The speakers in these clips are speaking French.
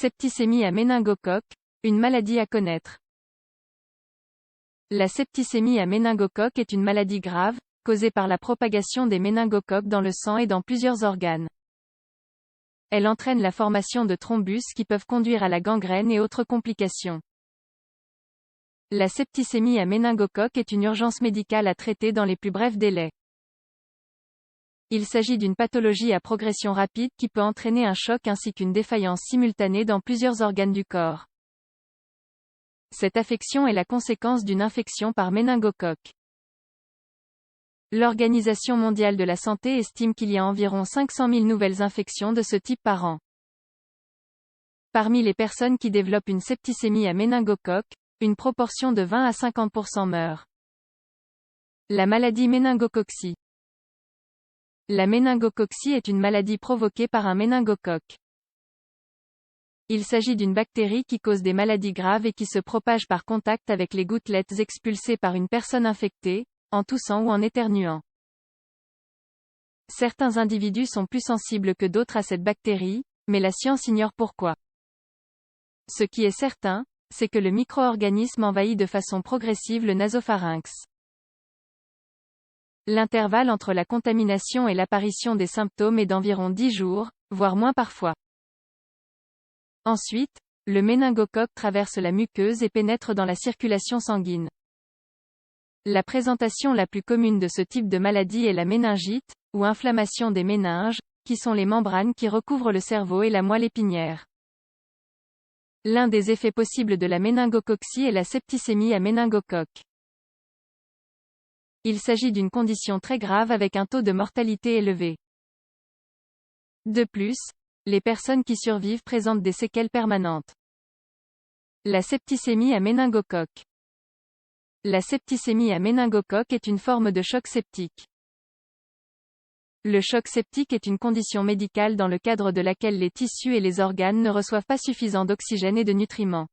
Septicémie à méningocoque, une maladie à connaître. La septicémie à méningocoque est une maladie grave, causée par la propagation des méningocoques dans le sang et dans plusieurs organes. Elle entraîne la formation de thrombus qui peuvent conduire à la gangrène et autres complications. La septicémie à méningocoque est une urgence médicale à traiter dans les plus brefs délais. Il s'agit d'une pathologie à progression rapide qui peut entraîner un choc ainsi qu'une défaillance simultanée dans plusieurs organes du corps. Cette affection est la conséquence d'une infection par méningocoque. L'Organisation mondiale de la santé estime qu'il y a environ 500 000 nouvelles infections de ce type par an. Parmi les personnes qui développent une septicémie à méningocoque, une proportion de 20 à 50% meurt. La maladie méningococcie. La méningococcie est une maladie provoquée par un méningocoque. Il s'agit d'une bactérie qui cause des maladies graves et qui se propage par contact avec les gouttelettes expulsées par une personne infectée, en toussant ou en éternuant. Certains individus sont plus sensibles que d'autres à cette bactérie, mais la science ignore pourquoi. Ce qui est certain, c'est que le micro-organisme envahit de façon progressive le nasopharynx. L'intervalle entre la contamination et l'apparition des symptômes est d'environ 10 jours, voire moins parfois. Ensuite, le méningocoque traverse la muqueuse et pénètre dans la circulation sanguine. La présentation la plus commune de ce type de maladie est la méningite, ou inflammation des méninges, qui sont les membranes qui recouvrent le cerveau et la moelle épinière. L'un des effets possibles de la méningococcie est la septicémie à méningocoque. Il s'agit d'une condition très grave avec un taux de mortalité élevé. De plus, les personnes qui survivent présentent des séquelles permanentes. La septicémie à méningocoque. La septicémie à méningocoque est une forme de choc septique. Le choc septique est une condition médicale dans le cadre de laquelle les tissus et les organes ne reçoivent pas suffisamment d'oxygène et de nutriments.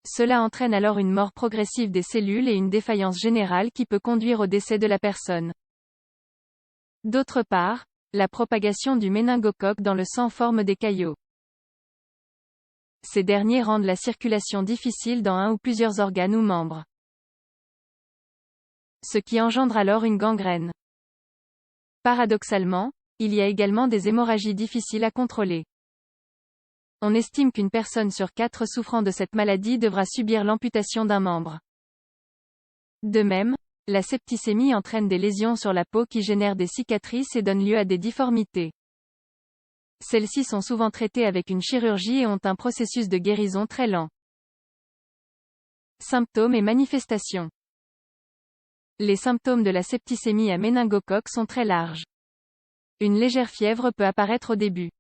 Cela entraîne alors une mort progressive des cellules et une défaillance générale qui peut conduire au décès de la personne. D'autre part, la propagation du méningocoque dans le sang forme des caillots. Ces derniers rendent la circulation difficile dans un ou plusieurs organes ou membres. Ce qui engendre alors une gangrène. Paradoxalement, il y a également des hémorragies difficiles à contrôler. On estime qu'une personne sur 4 souffrant de cette maladie devra subir l'amputation d'un membre. De même, la septicémie entraîne des lésions sur la peau qui génèrent des cicatrices et donnent lieu à des difformités. Celles-ci sont souvent traitées avec une chirurgie et ont un processus de guérison très lent. Symptômes et manifestations. Les symptômes de la septicémie à méningocoque sont très larges. Une légère fièvre peut apparaître au début.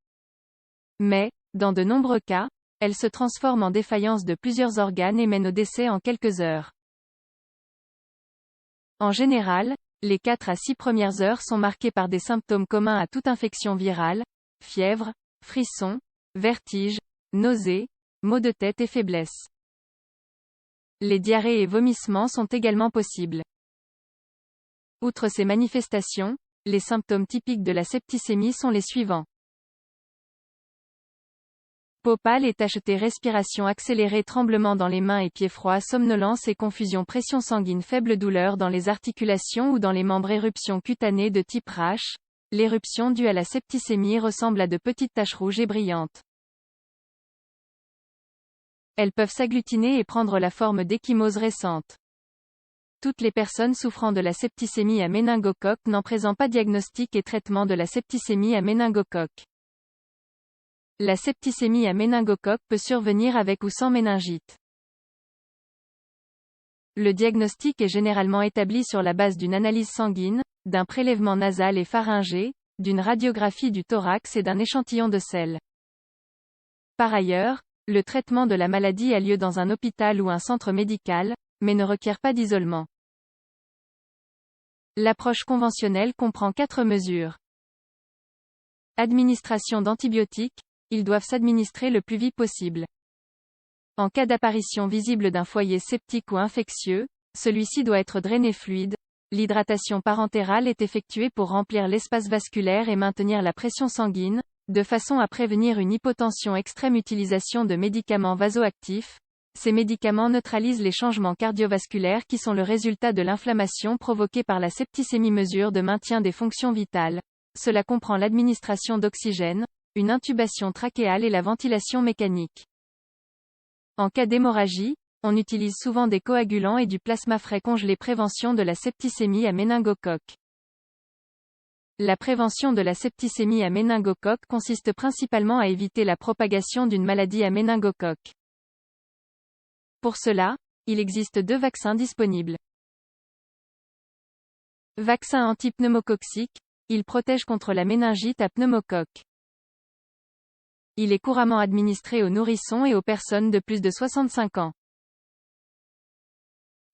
Mais, dans de nombreux cas, elle se transforme en défaillance de plusieurs organes et mène au décès en quelques heures. En général, les 4 à 6 premières heures sont marquées par des symptômes communs à toute infection virale, fièvre, frissons, vertiges, nausées, maux de tête et faiblesse. Les diarrhées et vomissements sont également possibles. Outre ces manifestations, les symptômes typiques de la septicémie sont les suivants. Peau pâle et tacheté, respiration accélérée, tremblements dans les mains et pieds froids, somnolence et confusion, pression sanguine faible, douleur dans les articulations ou dans les membres, éruptions cutanées de type rash. L'éruption due à la septicémie ressemble à de petites taches rouges et brillantes. Elles peuvent s'agglutiner et prendre la forme d'ecchymoses récentes. Toutes les personnes souffrant de la septicémie à méningocoque n'en présentent pas diagnostic et traitement de la septicémie à méningocoque. La septicémie à méningocoque peut survenir avec ou sans méningite. Le diagnostic est généralement établi sur la base d'une analyse sanguine, d'un prélèvement nasal et pharyngé, d'une radiographie du thorax et d'un échantillon de sel. Par ailleurs, le traitement de la maladie a lieu dans un hôpital ou un centre médical, mais ne requiert pas d'isolement. L'approche conventionnelle comprend 4 mesures. Administration d'antibiotiques, ils doivent s'administrer le plus vite possible. En cas d'apparition visible d'un foyer septique ou infectieux, celui-ci doit être drainé fluide. L'hydratation parentérale est effectuée pour remplir l'espace vasculaire et maintenir la pression sanguine. de façon à prévenir une hypotension extrême. Utilisation de médicaments vasoactifs. Ces médicaments neutralisent les changements cardiovasculaires qui sont le résultat de l'inflammation provoquée par la septicémie. Mesure de maintien des fonctions vitales. Cela comprend l'administration d'oxygène, une intubation trachéale et la ventilation mécanique. En cas d'hémorragie, on utilise souvent des coagulants et du plasma frais congelé. Prévention de la septicémie à méningocoque. La prévention de la septicémie à méningocoque consiste principalement à éviter la propagation d'une maladie à méningocoque. Pour cela, il existe 2 vaccins disponibles. Vaccin antipneumococcique, il protège contre la méningite à pneumocoque. Il est couramment administré aux nourrissons et aux personnes de plus de 65 ans.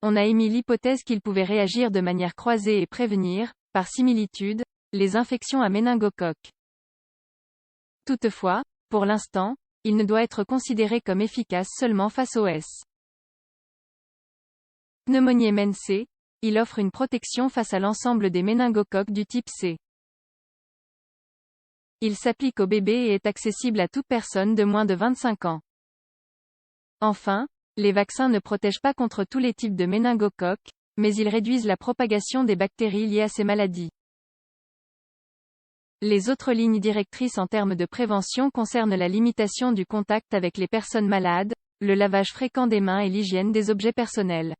On a émis l'hypothèse qu'il pouvait réagir de manière croisée et prévenir, par similitude, les infections à méningocoque. Toutefois, pour l'instant, il ne doit être considéré comme efficace seulement face au S. Pneumonie MNC, il offre une protection face à l'ensemble des méningocoques du type C. Il s'applique aux bébés et est accessible à toute personne de moins de 25 ans. Enfin, les vaccins ne protègent pas contre tous les types de méningocoques, mais ils réduisent la propagation des bactéries liées à ces maladies. Les autres lignes directrices en termes de prévention concernent la limitation du contact avec les personnes malades, le lavage fréquent des mains et l'hygiène des objets personnels.